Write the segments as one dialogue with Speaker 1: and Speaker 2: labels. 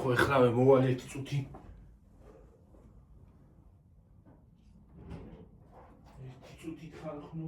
Speaker 1: ხალხო ეხლავე მოვალე ერთი წუთი. ერთი წუთით ხალხო.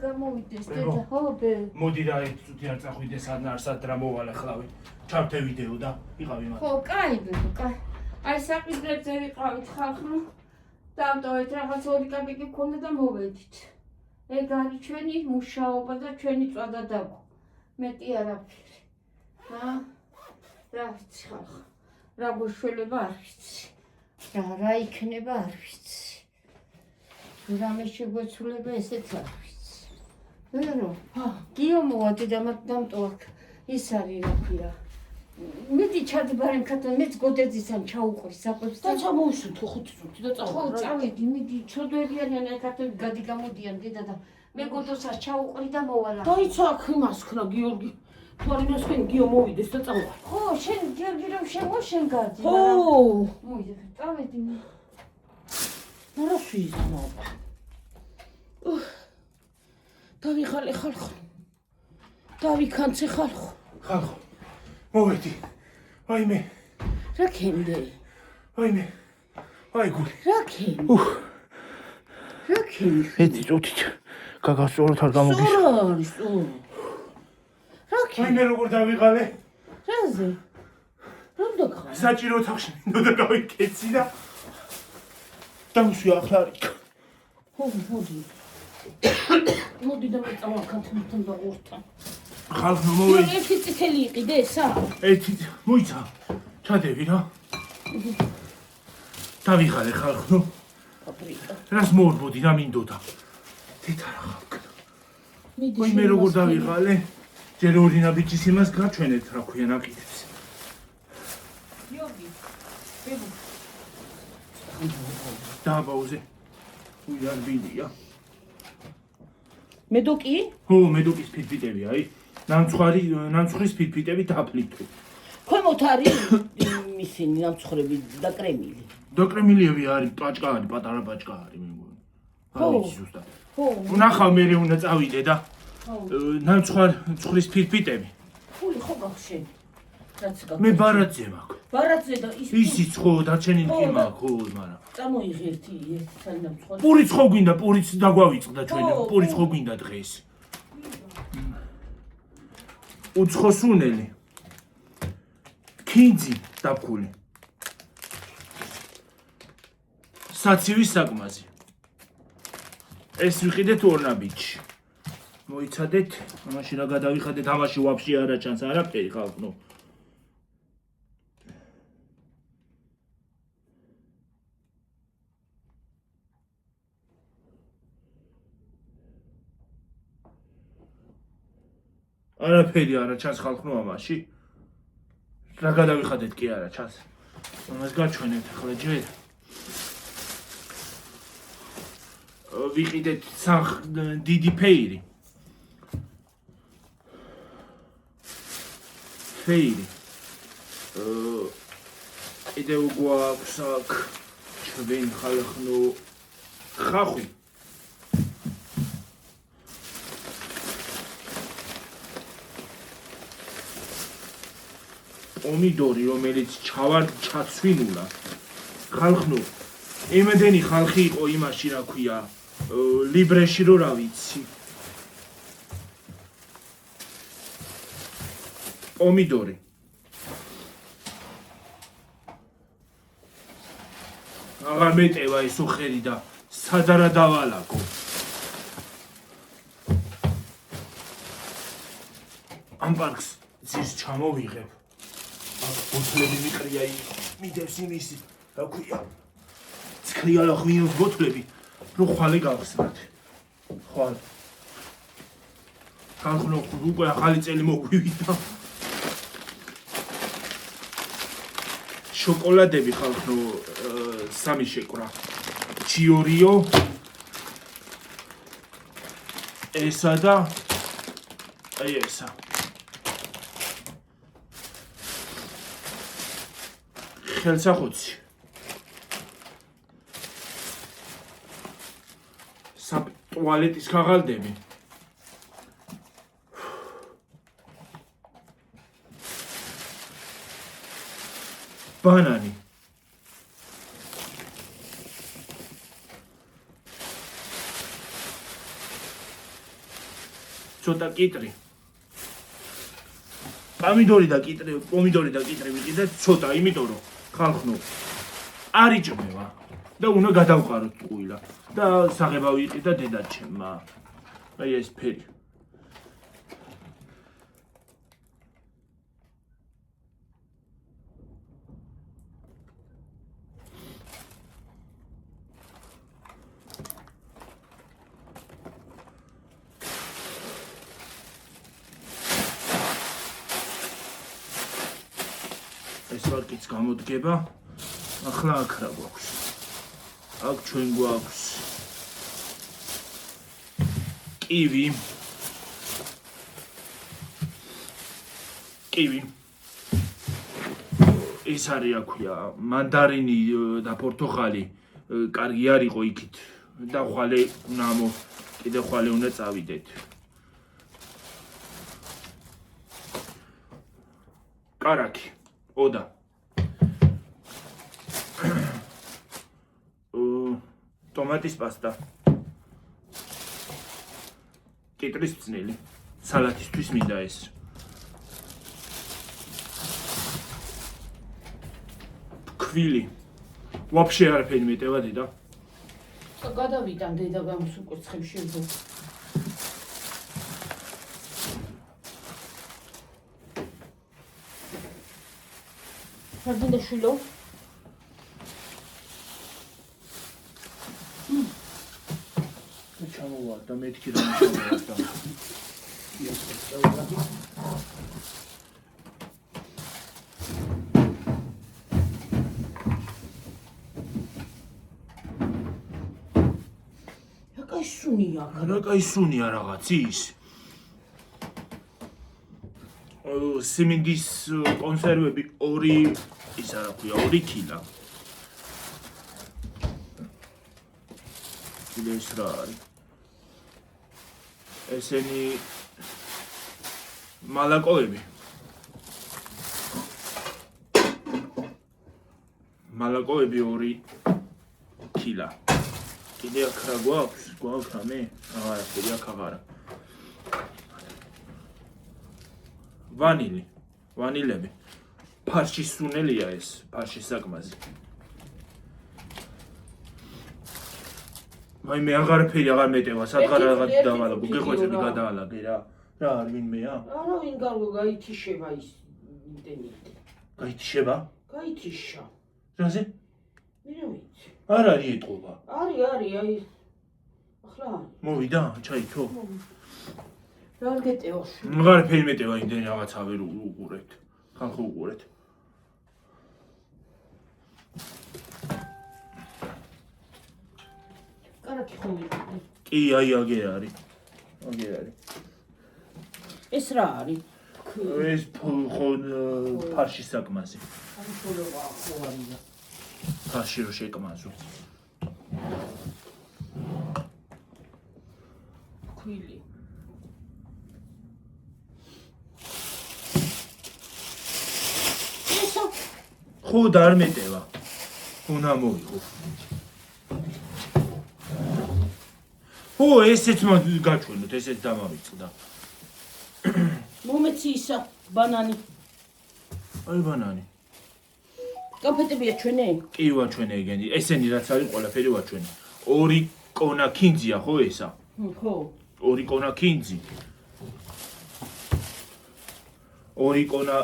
Speaker 2: გამოვიდეს დედა, ხო ბე.
Speaker 1: მოდი რა ერთი წუთი არ წახვიდე სად რა მოვალე ხლავე. ჩავთე ვიდეო და იყავი მაგ.
Speaker 2: ხო, კაი ბებო, კაი. აი საყიდრებზე ვიყავით ხალხო. დავტოვეთ რაღაც ორი კაპიკი გქონდა და მოვედით. ეგ არის ჩვენი მუშაობა და ჩვენი წვადა დაგო. მეტი არაფერი. რა ვიცი ხალხო. რა გუშველება არ ვიცი. რა იქნება არ ვიცი. რამე შეგვეცვლება ესეც არ ვიცი. ვერო, გიო მოვადი და დამტოვა. ის არის რა ქვია. მეტი ჩადბარემ ქათან მეც გოდეძისან ჩაუყრის საყვებს
Speaker 3: და ჩამოუსვით 5 წუთი და
Speaker 2: ხო, წავედი, მიდი, ჩოდვებიანან აი ქათები გადი გამოდიან დედა და მე გოდოსას ჩაუყრი და მოვალა.
Speaker 3: დაიცა აქ იმას ხნა გიორგი. თუ არ იმას ხენ გიო მოვიდეს და წავა.
Speaker 2: ხო, შენ გიორგი რომ შენ გადი.
Speaker 3: ხო.
Speaker 2: მოიდე, წავედი.
Speaker 3: რა შეიძლება? დავიხალე ხალხო. დავიქანცე ხალხო.
Speaker 1: ხალხო. მოვედი. ვაიმე.
Speaker 3: რა ქენდე?
Speaker 1: ვაიმე. აი გული.
Speaker 3: რა ქენ? რა ქენ?
Speaker 1: ერთი წუთით გაგასწოროთ არ გამოგის.
Speaker 3: სორარის, რა ქენ?
Speaker 1: ვაიმე როგორ დავიღალე?
Speaker 3: რაზე? რომ დაგხარ?
Speaker 1: საჭირო თახში მინდოდა გავიქეცი და დამშვი ახლა არის.
Speaker 3: ხო, მოდი. მოდი და მეწავა ქათმთან და ორთან.
Speaker 1: ხალხო მოვედი.
Speaker 3: ერთი წითელი იყიდე ესა?
Speaker 1: ერთი მოიცა. ჩადევი რა. დავიღალე ხალხო.
Speaker 3: პაპრიკა.
Speaker 1: რას მოვბოდი რა მინდოდა. თეთა რა ხალხო.
Speaker 3: მიდი.
Speaker 1: მე როგორ დავიღალე? ჯერ ორინა ბიჭის იმას გაჩვენეთ რა ქვია ნაკიდებს.
Speaker 3: გიორგი. ბებო.
Speaker 1: დააბაუზე. უიარ ბილია.
Speaker 3: მედოკი?
Speaker 1: ხო, მედოკის ფირფიტები აი. ნამცხვრის ფირფიტები დაფლითო.
Speaker 3: ქვემოთ არის ისინი ნამცხრები და კრემილი.
Speaker 1: დაკრემილიები არის, პაჭკა არის, პატარა პაჭკა არის მე მგონი.
Speaker 3: ხო.
Speaker 1: არის ზუსტად.
Speaker 3: ხო.
Speaker 1: ნახავ მე უნდა წავიდე და ნამცხვრის ფირფიტები.
Speaker 3: ფული ხო გახშენი? რაც გახ.
Speaker 1: მე ბარათზე მაქვს.
Speaker 3: ბარათზე და
Speaker 1: ისიც ხო დარჩენილი კი მაქვს, ხო, მაგრამ
Speaker 3: წამოიღე ერთი სალი ნამცხვარი.
Speaker 1: პურიც ხო გვინდა, პურიც დაგვავიწყდა ჩვენ, პურიც ხო გვინდა დღეს. უცხოსუნელი. ქინძი დაფქული. საცივის საკმაზი. ეს ვიყიდეთ ორნაბიჯში. მოიცადეთ, ამაში რა გადავიხადეთ, ამაში ვაფშე არა ჩანს არაფერი ხალხო. არაფერი არა ჩანს ხალხო ამაში. რა გადავიხადეთ კი არა ჩანს. ამას გაჩვენებთ ახლა ჯერ. ვიყიდეთ დიდი ფეირი. ფეირი. კიდევ გვაქვს აქ ჩვენ ხალხო ხახვი. პომიდორი, რომელიც ჩაცვინულა. ხალხო, იმედენი ხალხი იყო იმაში რა ქვია, ლიბრეში რო რა ვიცი. პომიდორი. აღარ მეტევა ეს უხერი და სადარა დავალაგო. ამ პარკს ძირს ჩამოვიღებ. ბოთლები მიყრია მიდევს იმისი, რა ქვია. ცქლიალა ღვინოს ბოთლები, რო ხვალე გავხსნათ. ხვალ. ხალხო, უკვე ახალი წელი მოგვივიდა. შოკოლადები ხალხო, სამი შეკვრა. ჩიორიო, ესა და აი ესა. ხელსახოცი. ტუალეტის ქაღალდები. ბანანი. ცოტა კიტრი. პომიდორი და კიტრი ვიყიდეთ ცოტა, იმიტომ რომ ხალხნო არ იჭმევა და უნდა გადავყაროთ ტყუილა და საღება ვიყიდა დედაჩემმა. აი ეს ფერი. ეს ვარკიც გამოდგება. ახლა აქ რა გვაქვს? აქ ჩვენ გვაქვს კივი. ეს არის რა ქვია, მანდარინი და პორტოხალი. კარგი არ იყო იქით და ხვალე უნდა კიდე ხვალე უნდა წავიდეთ. კარაქი. ოდა. ტომატის პასტა. კიტრის წნილი. სალათისთვის მინდა ეს. ქვილი. ვაფშე არაფერი მეტევა დედა.
Speaker 3: გადავიტან დედა გამს უკვე ცხებში ვდო. Pardon, შვილო.
Speaker 1: ჩამოვარ და მეთქი რა ჩამოვარ და. რა კაი სუნია რაღაც ის. სიმინდის კონსერვები 2 ის არა ქვია 2 კილა. ეს რა არის? ესენი მალაკოები. მალაკოები 2 კილა. კიდე აქ რა გვაქვს? გვაქვს რამე? აღარაფერი აქ აღარა. ვანილები. ფარშის სუნელია ეს, ფარშის საკმაზე. აი მე აღარაფერი აღარ მეტევა, სადღარ რაღაც დავალაგო, გეხვეწები გადაალაგე რა. რა არ ვინმეა?
Speaker 3: არა ვინ გარგო გაითიშება ის ინტენით.
Speaker 1: გაითიშება?
Speaker 3: გაითიშა.
Speaker 1: რაზე?
Speaker 3: მე რა ვიცი.
Speaker 1: არ არის ეტყობა.
Speaker 3: არის, აი. ახლა არის.
Speaker 1: მოვიდა, ჩაითო.
Speaker 3: რა გეტეოს?
Speaker 1: აღარაფერი მეტევა იმდენი რაღაცა ვერ უყურეთ. ხალხო უყურეთ.
Speaker 3: კარაქი ხომი.
Speaker 1: კი, აი აგერ არის.
Speaker 3: ეს რა არის?
Speaker 1: ეს ფარშის საკმაზე.
Speaker 3: აი ხოლოა ხო არის.
Speaker 1: ფარში რო შეკმაზო.
Speaker 3: ქვილი.
Speaker 1: ხო და არ მეტევა. უნდა მოიღო. ო ესეც გაჩვენოთ, ესეც დამავიწყდა.
Speaker 3: მომეცი ისა ბანანი.
Speaker 1: აი ბანანი.
Speaker 3: კაფეტებია ჩვენე?
Speaker 1: კი ვაჩვენე ეგენი. ესენი რაც არის ყველაფერი ვაჩვენე. 2 კონა ქინძია ხო ესა?
Speaker 3: ხო.
Speaker 1: 2 კონა ქინძი. 2 კონა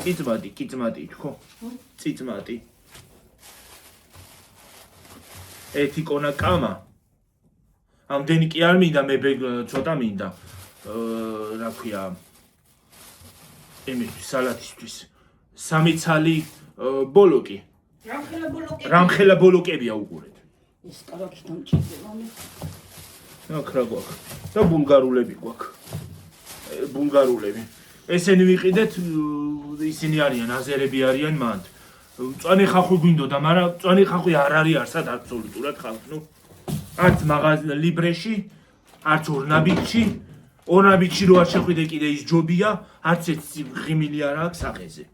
Speaker 1: კიწმადი ხო? წიწმადი. 1 კონა კამა. ამდენი კი არ მინდა, მე ცოტა მინდა. რა ქვია? იმისთვის სალათისთვის. 3 ცალი ბოლოკი. რამხელა ბოლოკებია უყურეთ.
Speaker 3: ეს კარაქი დამჭირდება მე.
Speaker 1: აქ რა გვაქვს? და ბულგარულები გვაქვს. ბულგარულები. ესენი ვიყიდეთ, ისინი არიან აზერები არიან მანდ. მწვანე ხახვი გვინდოდა, მაგრამ მწვანე ხახვი არ არის არსად აბსოლუტურად ხალხო. არც მაღაზია ლიბრეში, არც ორნაბიტში. ორნაბიტში რო არ შეხვიდე კიდე ის ჯობია, არც ერთი ღიმილი არ აქვს სახეზე.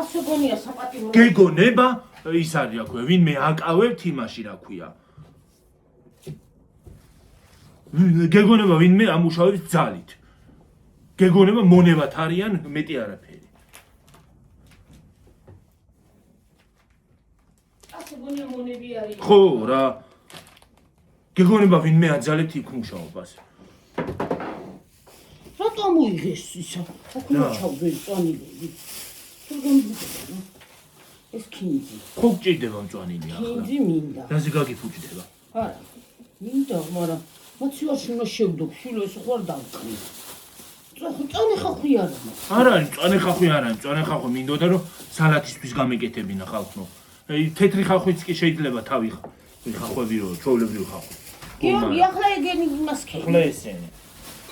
Speaker 3: ასე გონია საპატიმრო.
Speaker 1: გეგონება ის არის აქვე, ვინმე აკავებთ იმაში რა ქვია. გეგონება ვინმე ამუშავებს ძალით. გეგონება მონებათ არიან მეტი არაფერი.
Speaker 3: ასე გონია მონები არის.
Speaker 1: ხო რა. გეგონება ვინმე აძალეთ იქ მუშაობას.
Speaker 3: რატომ მოიღეს ისა? ოქრო ჩავდე წანილები. თუ გონიბუდა. ეს კინძი.
Speaker 1: ხო გჭირდება მწვანილი ახლა.
Speaker 3: კინძი მინდა.
Speaker 1: რაზე გაგიფუჭდება?
Speaker 3: არა. მინდა, მაგრამ მოცივაში უნდა შევდო, შილო ეს ხوار დავყრი. წონე ხახვი არა.
Speaker 1: არ არის მწვანე ხახვი არ არის, მწვანე ხახვი მინდოდა რომ სალათისთვის გამეკეთებინა ხალხო. თეთრი ხახვიც კი შეიძლება თავი ხახვები რო ჩვეულებრივი ხახვი.
Speaker 3: გიორგი, ახლა ეგენი იმას ქე.
Speaker 1: ახლა ესენი.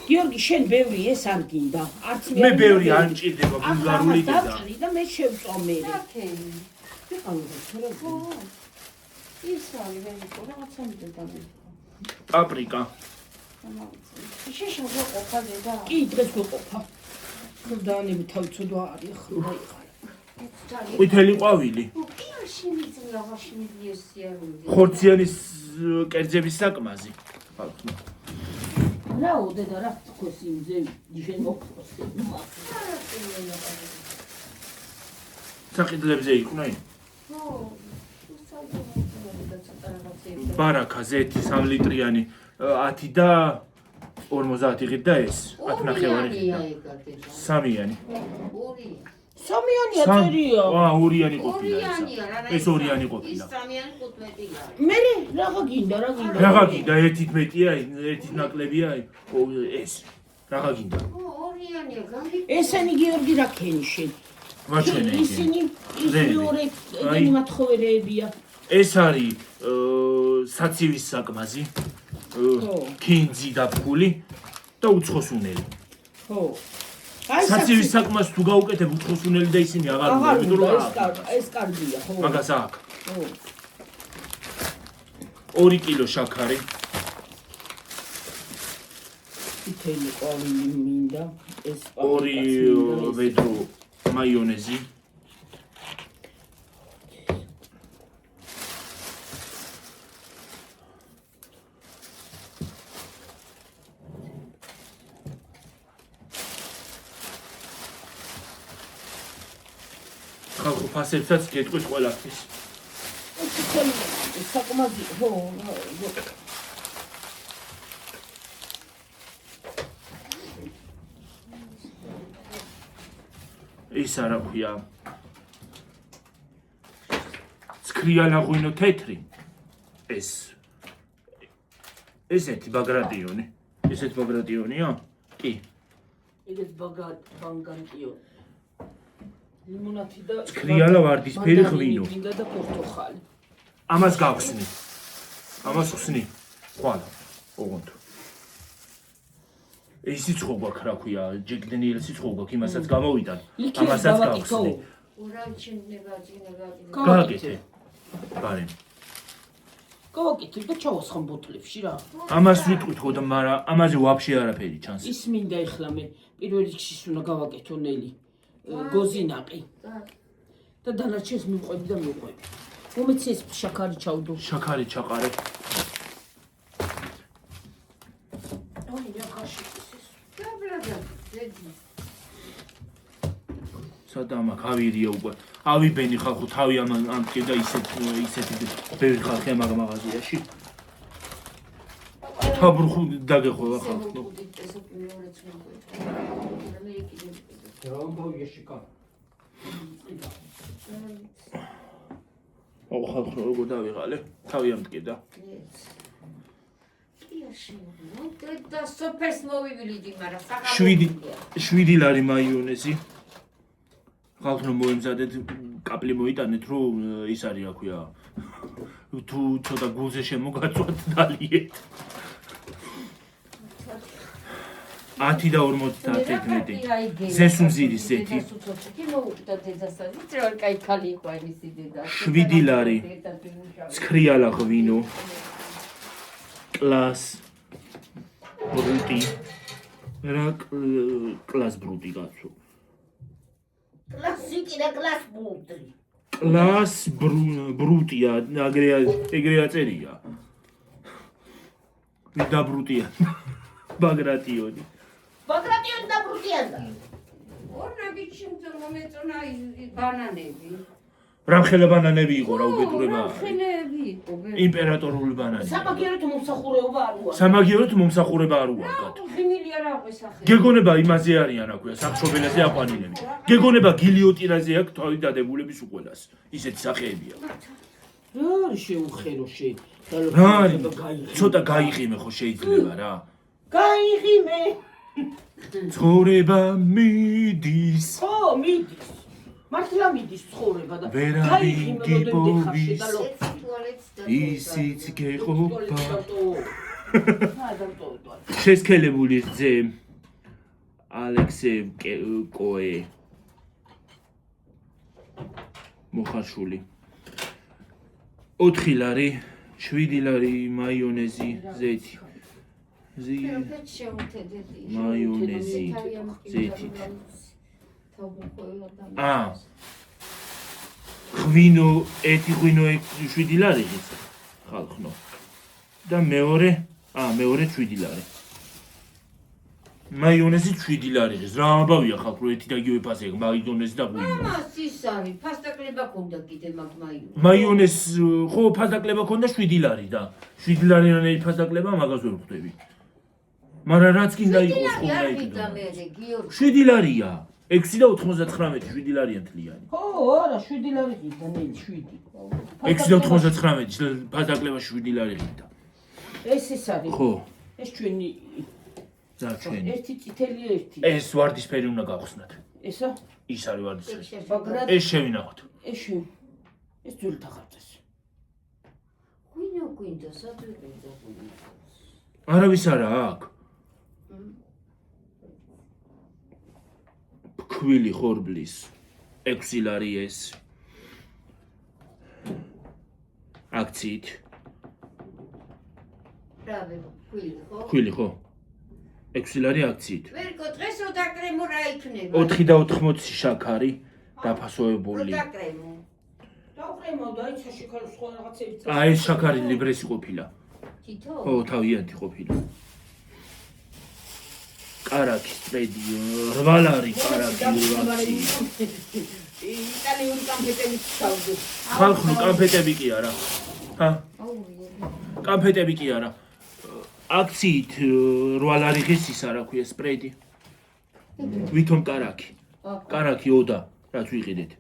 Speaker 3: გიორგი, შენ ბევრი ეს არ გინდა. არც
Speaker 1: მე ბევრი არ მჭირდება ბულგარული
Speaker 3: და
Speaker 1: კიდე.
Speaker 3: და მე შევწვა მე.
Speaker 2: აკენი. ხო. ის არის ვენიკო, რაღაცა მიდოდა მე.
Speaker 1: პაპრიკა.
Speaker 2: შეშა ვაყოფა დედა.
Speaker 3: კი, დღეს ვიყოფა. ხდანები თავიცოდვა არის ახლა იყარა.
Speaker 1: ყვითელი ყვავილი.
Speaker 2: კი, მიწნა ვაში მიდის სიარული.
Speaker 1: ხორციანის კერძების საკმაზი.
Speaker 3: რაო დედა რა თქოს იმზე შენ მოფროს.
Speaker 1: საკიდლებზე იყვნენ?
Speaker 2: ხო.
Speaker 1: ბარაქაზე 3 ლიტრიანი 10 და 50 ღირ და ეს 10 ნახევარი ღირ და 3-იანი.
Speaker 3: სამიანი აწერია.
Speaker 1: ორიანი ყოფილა ეს ორიანი ყოფილა.
Speaker 2: სამიანი ყუთმეტია.
Speaker 3: მე რაღა გინდა, რა გინდა?
Speaker 1: რაღა გინდა ერთით მეტია, ერთით ნაკლებია ეს. რაღა გინდა?
Speaker 2: ორიანია, გამი.
Speaker 3: ესენი გიორგი რა ქენი შენ?
Speaker 1: ვაჩვენე იგი.
Speaker 3: ისინი ისიორე ეგენი მათხოვერეებია.
Speaker 1: ეს არის საცივის საკმაზი. კინძი და ფული და უცხოსუნელი.
Speaker 3: ხო.
Speaker 1: საცივის საკმას თუ გაუკეთებ უცხოსუნელი და ისინი აღარ უნდა, იმიტომ რომ
Speaker 3: ეს კარგია, ხო.
Speaker 1: მაგას აქ.
Speaker 3: ხო.
Speaker 1: 2 კილო შაქარი.
Speaker 3: თითელი ყვავილი მინდა, ეს
Speaker 1: 2 ვედრო მაიონეზი. ხალხო ფასებსაც გეტყვით ყველაფრის.
Speaker 3: ეს თითელი საკმაზი, ხო.
Speaker 1: ის არა ქვია. ცქრიალა ღვინო თეთრი. ესეთი ბაგრატიონი. ესეთი ბაგრატიონია? კი.
Speaker 3: ეგეც ბანგანტიო. ლიმონათი და
Speaker 1: ცქრიალა ვარდისფერი ღვინო.
Speaker 3: მინდა და პორტოხალი.
Speaker 1: ამას გავხსნი. ამას ხსნი. ხვალ. ოღონდ. ეს სიცხო გვაქვს რა ქვია, ჯეკდენიელ სიცხო გვაქვს, იმასაც გამოვიდან. ამასაც გავხსნი.
Speaker 2: ურაჩინდება ჭინება.
Speaker 1: გააკეთე. ბარემ.
Speaker 3: გავაკეთე და ჩავასხამ ბოთლებში რა.
Speaker 1: ამას ვიტყვით ხო და მაგრამ ამაზე ვაფშე არაფერი ჩანს.
Speaker 3: ის მინდა ეხლა მე პირველ რიგში უნდა გავაკეთო ნელი გოზინაყი. და დანარჩენს მივყვები და მივყვები. მომეცი ეს შაქარი ჩავდო.
Speaker 1: შაქარი ჩაყარე.
Speaker 3: აი რა ხაში ეს.
Speaker 2: დაბრადა, ზედი.
Speaker 1: სადამა გავირია უკვე. ავიბენი ხალხო თავი ამკე და ისეთი ბევრი ხალხია მაგ მაღაზიაში. თაბრუხ დაგეხოვა ხალხო. აუ ხალხო როგორ დავიღალე? თავი ამკედა.
Speaker 2: და სოფერს მოვივლიდი, მაგრამ საღამო.
Speaker 1: 7 ლარი მაიონეზი. ხალხო მოემზადეთ, კაპლი მოიტანეთ, რომ ის არის რა ქვია. თუ ცოტა გულზე შემოგაწვათ დალიეთ. 10 და 51. ზესუმზირის ზეთი.
Speaker 2: კი მოუკვდა დედასთან. იცი რა კაი ქალი იყო იმისი დედა.
Speaker 1: 7 ლარი. ცხრიალა ღვინო. კლას ბრუტი. რა კლას ბრუტი კაცო.
Speaker 2: კლასიკი და კლას ბუდრი.
Speaker 1: კლას ბრუტია, ეგრეა წერია. და ბრუტია. ბაგრატიონი.
Speaker 2: ბაგრატიონი და ბრუტიანდა. ორნები ჩემს მომეწონა ბანანები.
Speaker 1: რამხელა ბანანები იყო რა უბედურება.
Speaker 2: რამხელები იყო.
Speaker 1: იმპერატორული ბანანი.
Speaker 3: სამაგიეროდ მომსახურება არ უარ.
Speaker 1: სამაგიეროდ მომსახურება არ უარგათ.
Speaker 2: ღიმილი არ აღვესახე.
Speaker 1: გეგონება იმაზე არიან აქვია სამშობელაზე აყვანილები. გეგონება გილიოტინაზე აქვს თავი დადებულების უყველას. ისეთი სახეებია.
Speaker 3: რა არის შეუხერო შე?
Speaker 1: რა არის? ცოტა გაიღიმე ხო შეიძლება რა?
Speaker 3: გაიღიმე.
Speaker 1: ცხოვრება მიდის.
Speaker 3: ხო, მიდის. მართლა მიდის ცხოვრება და
Speaker 1: ვერავინ
Speaker 3: გაიღიმე
Speaker 1: გიპოვის.
Speaker 3: და ლო.
Speaker 1: ისიც გეყოფა.
Speaker 3: გადამტოვდა.
Speaker 1: შესქელებული ძე ალექსე კოე მოხარშული 4 ლარი 7 ლარი მაიონეზი ზეთი მაიონეზი ზეთი ღვინო 7 ლარი ის ხალხნო და მეორე 7 ლარი მაიონეზი 7 ლარი ის რა ამბავია ხალხო ერთი და იგივე ფასი აქვს მაიონეზი და ღვინო
Speaker 2: ამას ის არის ფასტაკლება ქონდა კიდე მაგ
Speaker 1: მაიონეზ ხო ფასტაკლება ქონდა 7 ლარი და 7 ლარიანი ფასტაკლება მაგას ვერ ხვდები მაგრამ რაც კიდე იყოს ხო და იქნება 7 ლარია 6 და 99 7 ლარია მთლიანი
Speaker 3: ხო არა 7 ლარი ღირდა ნელი 7
Speaker 1: 6 და 99 ფასტაკლება 7 ლარი ღირდა
Speaker 3: ეს ის არის
Speaker 1: ხო
Speaker 3: ეს ჩვენი
Speaker 1: და ჩვენი
Speaker 3: ერთი წითელი ერთი
Speaker 1: ეს ვარდისფერი უნდა გავხსნათ
Speaker 3: ესა
Speaker 1: ის არის ვარდისფერი
Speaker 3: ბაგრატ
Speaker 1: ეს შევინახოთ
Speaker 3: ეს ძველი თახარწეს
Speaker 2: ღვინო გვინდა სადღეგდა ღვინო
Speaker 1: არავის არა აქ ფქვილი ხორბლის 6 ლარი ეს აქციით
Speaker 2: რავი
Speaker 1: ფქვილი ხო 6 ლარი აქციით
Speaker 2: ვერკო დღესო დაკრემო რა იქნება
Speaker 1: 4 და 80 შაქარი დაფასოებული
Speaker 3: დაუკრემო და ის შაქარი სხვა რაღაცები
Speaker 1: ეს შაქარი ლიბრესი ყოფილა
Speaker 2: თითო
Speaker 1: ხო თავიანთი ყოფილა კარაკი სპედი 8 ლარი კარაკი
Speaker 3: იტალიური კამფეტები ჩავდე
Speaker 1: ხალხო კამფეტები კი არა ჰა კამფეტები კი არა აქციით 8 ლარი ღირს ის არა ქვია სპრედი ვითომ კარაკი ოდა რაც ვიყიდეთ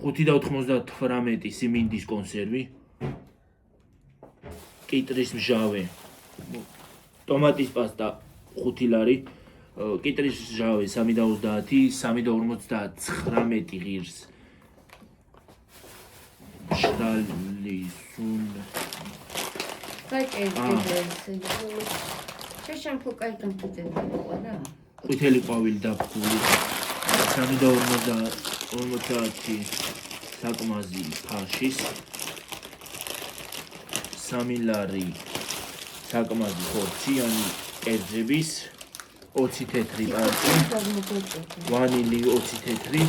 Speaker 1: 5 და 98 სიმინდის კონსერვი კიტრის მჟავე ტომატის პასტა 5 ლარი კიტრის მჟავე 3 და 30 3 და 59 ღირს შრალისუნ
Speaker 2: შეშამფო კაი კომპიუტერი იყო და
Speaker 1: ყვითელი ყვავილი დაფქული 3 და 50 საკმაზი ფაშის 3 ლარი საკმაზი ხორციანი კერძების 20 თეთრი პარკი ვანილი 20 თეთრი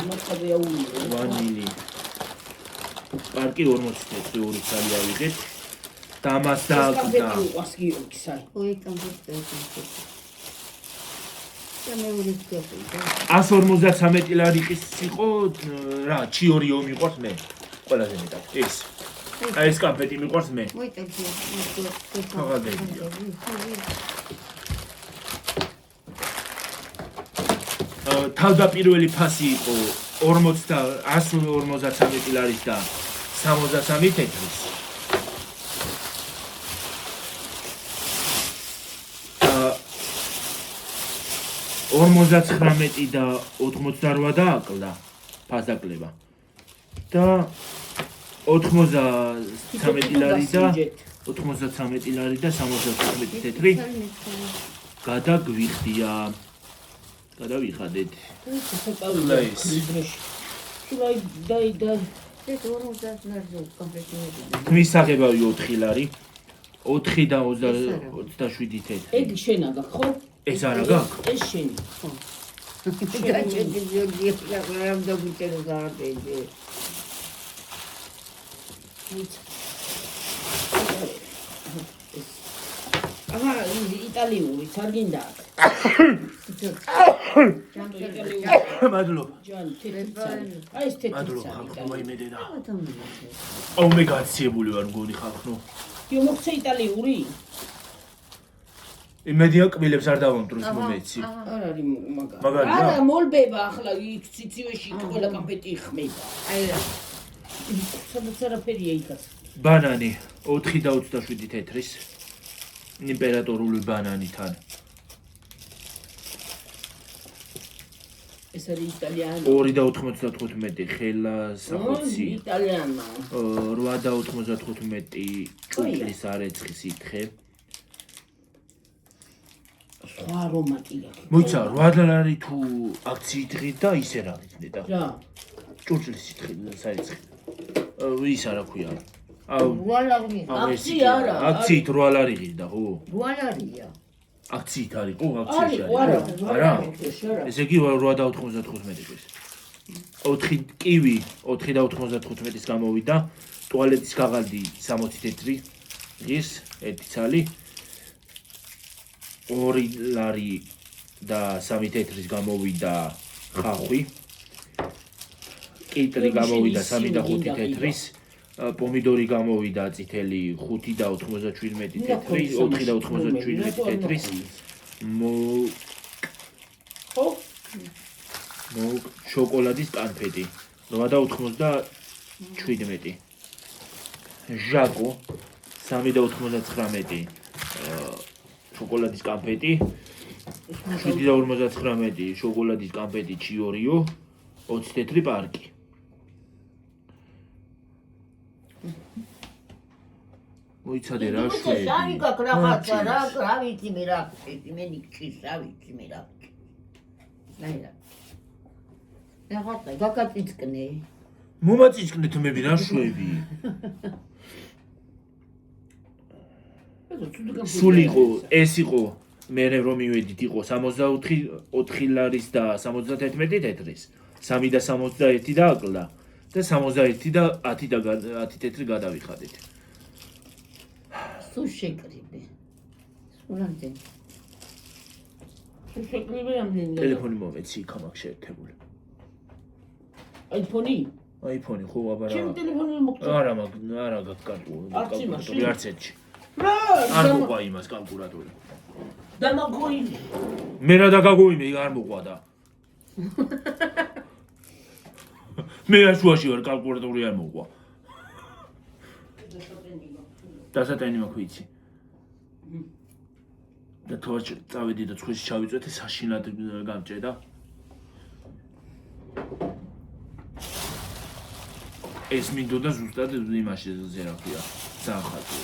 Speaker 1: ვანილი პარკი 40 თეთრი 2 სალი ავიღეთ და ამას დააკდა 153 ლარი იყო რა ჩიორიო მიყვარს მე ყველაზე მეტად ეს ეს კამფეტი მიყვარს მე თავდაპირველი ფასი იყო 153 ლარის და 63 თეთრის 59 და 88 დააკლდა ფასაკლება და 93 ლარი და 93 ლარი და 75 თეთრი გადაგვიხდია გადავიხადეთ.
Speaker 3: ცოტა ის. შულაი დაი
Speaker 2: ეს 50 ლარზე კომპლექტი.
Speaker 1: თმის საღებავი 4 ლარი. 4 და 27 თეთრი.
Speaker 3: ეგ შენ აგ ხო?
Speaker 1: ეს არა გაქვს?
Speaker 3: ეს შენი. ხო.
Speaker 2: გაჩერდი ზოგიერთი რამ დაგუტერო გაარდეზე.
Speaker 3: აჰა, იტალიური, სარგინდა.
Speaker 1: მადლობა.
Speaker 3: ჯან, თეთრი. აი ეს თეთრი.
Speaker 1: მადლობა ხალხო, მაიმედე და.
Speaker 2: ათამი.
Speaker 1: აუ მე გაციებული ვარ მგონი ხალხო.
Speaker 3: იო მოხცე იტალიური?
Speaker 1: იმედია კბილებს არ დავამტროს მომეცი.
Speaker 3: არ არის მაგარი.
Speaker 1: მაგარია?
Speaker 3: არა, მოლბება ახლა იქ ციცივეში ყველა კამპეტი იხმება.
Speaker 2: აი რა.
Speaker 3: სადაც არაფერია იქაც.
Speaker 1: ბანანი 4 და 27 თეთრის. იმპერატორული ბანანიდან.
Speaker 3: ეს არის იტალიანი.
Speaker 1: 2 და 95 ხელასახოცი.
Speaker 3: იტალიანმა.
Speaker 1: 8 და 95 ჭუჭლის არეცხის ითხე.
Speaker 3: სხვა არომატია.
Speaker 1: მოიცა 8 ლარი თუ აქციით ღირ და ისე რა გიქნედა.
Speaker 3: რა.
Speaker 1: ჭუჭლის ითხე საერცხი. ის არა ქვია. აუ
Speaker 2: რუალარი.
Speaker 3: აქცია არა.
Speaker 1: აქციით 8 ლარი ღირდა ხო?
Speaker 2: რუალარია.
Speaker 1: აქციით არის ხო? აქციაში
Speaker 3: არის, არა.
Speaker 1: არა.
Speaker 3: არა.
Speaker 1: ესე იგი 8 და 95 თვის. 4 კივი 4 და 95-ის გამოვიდა. ტუალეტის გაღალდი 60 თეთრი. ის 1 ცალი. 2 ლარი და 3 თეთრის გამოვიდა ხახვი. კიტრი გამოვიდა 3 და 5 თეთრის. პომიდორი გამოვიდა წითელი 5 და 97 თეთრი, 4 და 97 თეთრის.
Speaker 3: ხო?
Speaker 1: შოკოლადის კანფეტი 8 და 97. ჟაკო 3 და 99. შოკოლადის კანფეტი 7 და 59. შოკოლადის კანფეტი ჩიორიო 20 თეთრი პარკი. მოიცადე რა შვედი.
Speaker 2: შარი გაკ რაღაცა რა ვიცი მე რა მე ნიქჩის რა ვიცი მე რა. აი რა. რაღაცა გაკაწიწკნე.
Speaker 1: მომაწიწკნეთ მე რა შვები. სულ იყო ეს იყო მე რომ მივედით იყო 64 ლარის და 71 თეთრის 3 და 61 და აკლდა და 61 და 10 თეთრი გადავიხადეთ.
Speaker 2: სულ შეკრიბე. სულამდე.
Speaker 3: შეკრიბე ამდენი.
Speaker 1: ტელეფონი მომეცი იქ ამახ შეერთებული.
Speaker 3: აიფონი?
Speaker 1: აიფონი ხო აბარა.
Speaker 3: ჩემი ტელეფონი მოგწო.
Speaker 1: არა მაგ არა კალკულატორი არც ერთში.
Speaker 3: რა?
Speaker 1: არ მოყვა იმას კალკულატორი.
Speaker 3: დამაგოი.
Speaker 1: მე რა დაგაგოიმე არ მოყვა და. მე არ შუაში ვარ კალკულატორი არ მოყვა. დასატენი მაქვს იცი. და თორჩ წავედი და ცხვირში ჩავიწვეთე საშინლად გამჭედა. ეს მინდოდა ზუსტად იმაში ზე რა ქვია. საახალწლო.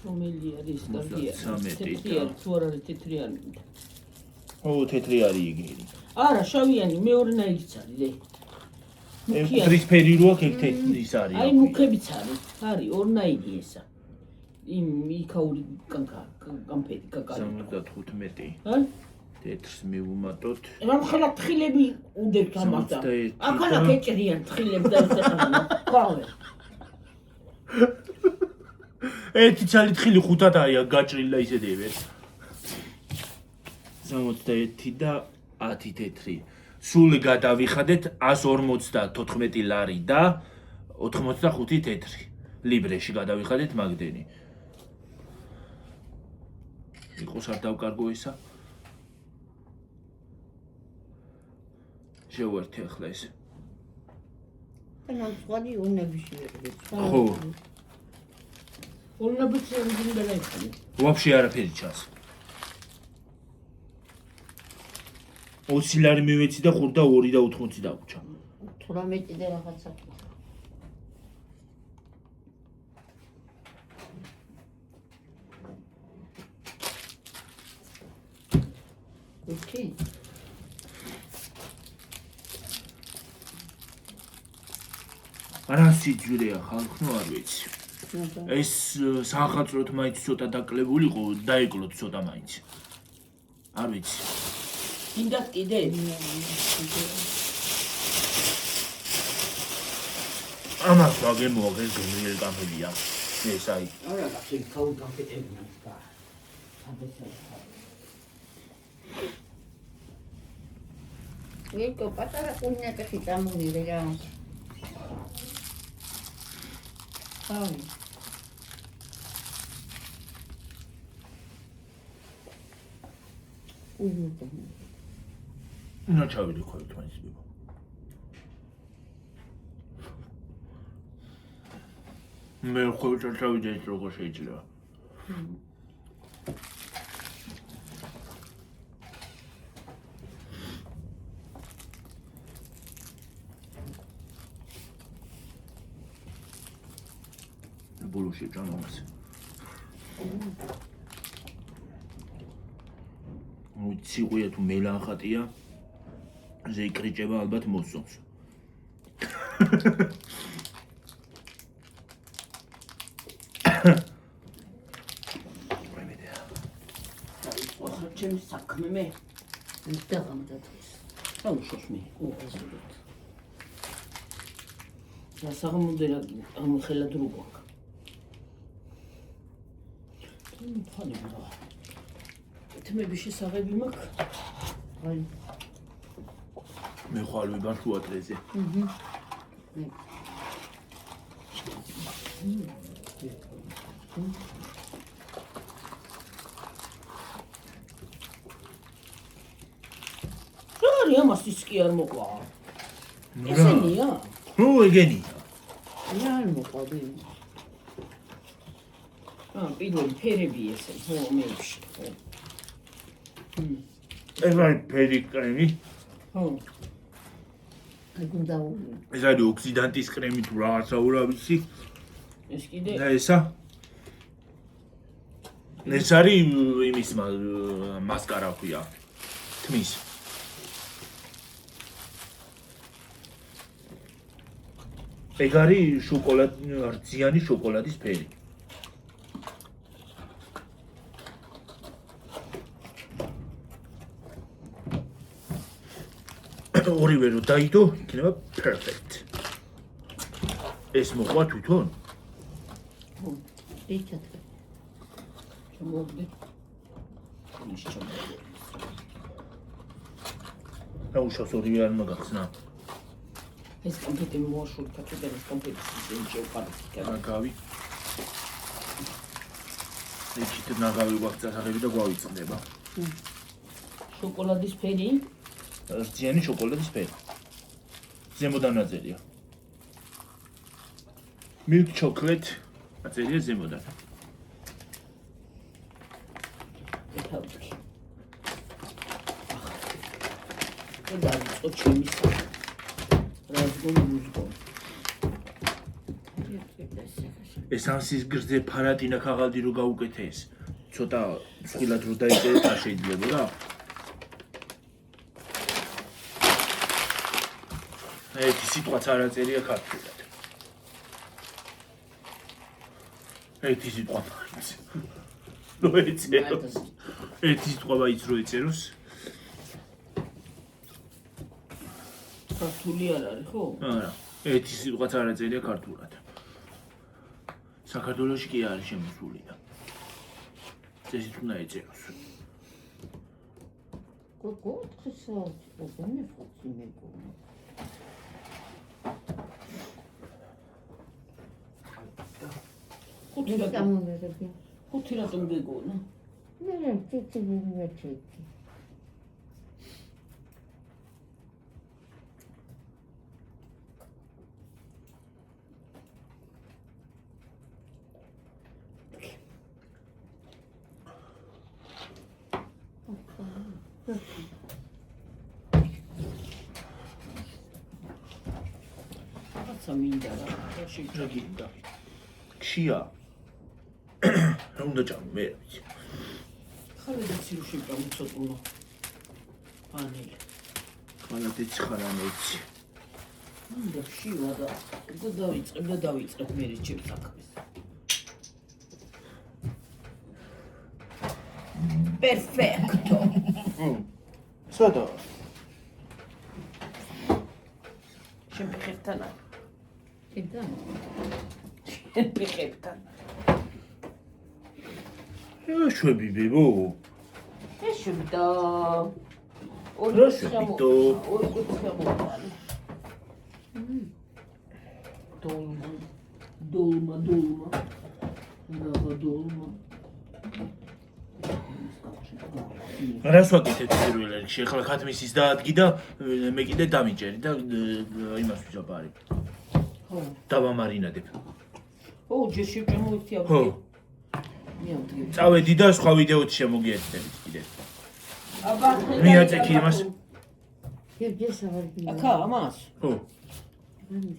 Speaker 3: რომელი არის კარგია?
Speaker 1: 33
Speaker 3: თეთრი არის, თუ არ არის თეთრიანი.
Speaker 1: ო თეთრი არის იგი.
Speaker 3: არა, შავიანი მეორნაირიც არის, ლე.
Speaker 1: ეს ფერი რო აქ ერთ ის არის.
Speaker 3: აი მუქებიც არის. არის ორნაირი ესა. იმ იქაური კამფეტი კაკალი.
Speaker 1: 75.
Speaker 3: ჰა?
Speaker 1: თეთრს მივუმატოთ.
Speaker 3: რამხელა თხილები უდებთ ამასთან.
Speaker 1: 71
Speaker 3: აქალა კეჭრიან თხილებს და ესეთანა. ყავე.
Speaker 1: ერთი ცალი თხილი ხუთად არის გაჭრილი და ისე დევერ. 61 და 10 თეთრი. სულ გადავიხადეთ 154 ლარი და 85 თეთრი. ლიბრეში გადავიხადეთ მაგდენი. იყოს არ დავკარგო ისა. შევერთე ახლა ეს.
Speaker 2: და სხვადი უნებიში ვიყიდეთ.
Speaker 1: ხო.
Speaker 3: ორნაბიც უნდა დაიხადე.
Speaker 1: ვაფშე არაფერი ჩანს. 20 ლარი მივეცი და 5 და 2 და 80 დაგვრჩა.
Speaker 2: 18 და რაღაცა. ხუთი?
Speaker 1: არა სიძვირეა ხალხო არ ვიცი. ეს საახალწლოდ მაინც ცოტა დაკლებულიყო, დაეკლოთ ცოტა მაინც. არ ვიცი.
Speaker 3: გინდათ კიდე?
Speaker 1: ამას ვაგემოაღ ეს გემრიელი კამელია. ეს აი.
Speaker 3: არა, კაცი, ქაულ კამპეტებია და.
Speaker 2: ვიკო პატარა კუნიაკი წამოვიდე რა. აი. უიუტო.
Speaker 1: უნდა ჩავიდე ხოლმე მაინც ბიბო. მე ხოლმე ჩავიდე ეს როგორ შეიძლება. ბოლოში ჭამავს. ციყვია თუ მელანხატია, ზეიკრიჭება ალბათ მოსწონს.
Speaker 3: ჩემი საქმე მე
Speaker 2: დაღამდათვის.
Speaker 3: აუშოს მე უყურებთ. და საღამოდერა ამ ხელა დრუგო. ფანი რა. თმები შესაღები მაქვს.
Speaker 2: აი.
Speaker 1: მე ხვალ ვიბარ შუა დღეზე.
Speaker 3: რა ამას ის კი არ მოყვა. ესენია?
Speaker 1: ნუ ეგენია.
Speaker 2: რა არ მოყავდი?
Speaker 3: პირველი ფერები ესე, ხო, მეებში, ხო.
Speaker 1: ეს არის ფერი კრემი.
Speaker 3: ხო.
Speaker 2: აი გუნდა
Speaker 1: ეს არის ოქსიდანტის კრემი თუ რაღაცა ურა ვიცი.
Speaker 3: ეს კიდე
Speaker 1: და ესა? ეს არის იმის მასკარა ქვია. თმის. ეგ არის რძიანი შოკოლადის ფერი. ორივე რო დაიდო, იქნება perfect. ეს მოყვა თვითონ?
Speaker 2: ეჩატკე.
Speaker 3: ჩამოვდე. ის ჩამოვდე.
Speaker 1: აუშავს ორივე არ მაგახსნა.
Speaker 3: ეს კომპიუტერი მოაშურე კაცოდან ეს კომპიუტერი შეუყარდა.
Speaker 1: ნაგავი. ეჩით ნაგავი გვაქვს წასაღები და გვავიწყდება.
Speaker 3: შოკოლადის ფერი?
Speaker 1: რძიანი შოკოლადის ფერი. ზემოდან აწერია. Milk chocolate აწერია ზემოდან.
Speaker 3: ეთავდი. და წოჩემი
Speaker 1: ეს ანსის გრძე ფარატინა ქაღალდი რო გაუკეთე ეს. ცოტა მსხვილად რო დაიწერეთ არ შეიძლებოდა? ერთი სიტყვაც არ აწერია ქართულად. ერთი სიტყვა მაინც. რო ეწეროს. ერთი სიტყვა მაინც რო ეწეროს.
Speaker 3: ქართული არ არის, ხო?
Speaker 1: არა, ერთი სიტყვაც არ აწერია ქართულად. საქართველოში კი არის შემოსული და წესით უნდა ეწეროს.
Speaker 2: გოგო, ხსოვს, მე ხოცი მეგონა.
Speaker 3: ხუთი რატომ გეგონა?
Speaker 2: მე ციცი ვიმეჩეთი.
Speaker 3: რაცა მინდა რა
Speaker 1: შეგინდა. ქშია. რა უნდა ჭამო მე?
Speaker 3: ხალე და ცირო შეჭამო ცოტულა. ანელი.
Speaker 1: ხალათი ცხრამეტი.
Speaker 3: და შივა და დავიწყებ მე ჩემს საქმეს. Perfetto.
Speaker 1: სადა?
Speaker 3: შემფეხებთან.
Speaker 2: ედან.
Speaker 3: შემფეხებთან.
Speaker 1: შვები ბებო.
Speaker 3: ეშუბდა.
Speaker 1: რა შვებიდო?
Speaker 3: ორი კუთხე Dolma.
Speaker 1: რას ვაკეთებ პირველ რიგში? ახლა ქათმისის დაადგი და მე კიდე დამიჭერი და იმას ვიჯაბარი.
Speaker 3: ხო.
Speaker 1: დავამარინადებ.
Speaker 3: ო, ჯერ შევჭამოვიქცი
Speaker 1: ხო.
Speaker 3: მე ავდგები.
Speaker 1: წავედი და სხვა ვიდეოთი შემოგიერთდებით კიდე.
Speaker 3: აბა,
Speaker 1: მიაწექი იმას.
Speaker 2: გესავარდი.
Speaker 3: აკა, ამას.
Speaker 1: ხო.